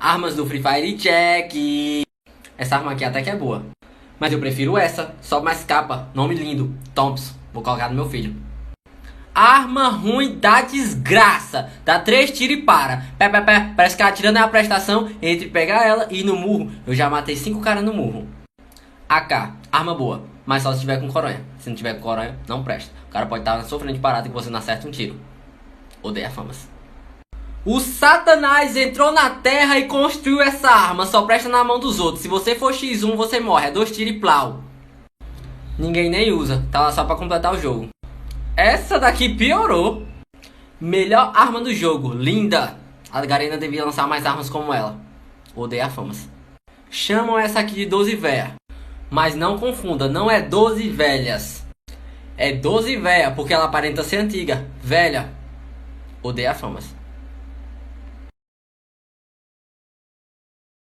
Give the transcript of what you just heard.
Armas do Free Fire Check. Essa arma aqui até que é boa. Mas eu prefiro essa. Só mais capa. Nome lindo. Thompson. Vou colocar no meu filho. Arma ruim da desgraça. Dá 3 tiros e para. Pé, pé, pé. Parece que atirando é a prestação. Entre pegar ela e ir no murro. Eu já matei 5 caras no murro. AK. Arma boa. Mas só se tiver com coronha. Se não tiver com coronha, não presta. O cara pode estar na sua frente parado e você não acerta um tiro. Odeia famas. O Satanás entrou na terra e construiu essa arma. Só presta na mão dos outros. Se você for X1, você morre. É 2 tiros e plau. Ninguém nem usa. Tá lá só pra completar o jogo. Essa daqui piorou. Melhor arma do jogo. Linda. A Garena devia lançar mais armas como ela. Odeia famas. Chamam essa aqui de 12 véia. Mas não confunda. Não é 12 velhas. É 12 véia. Porque ela aparenta ser antiga. Velha. Odeia famas.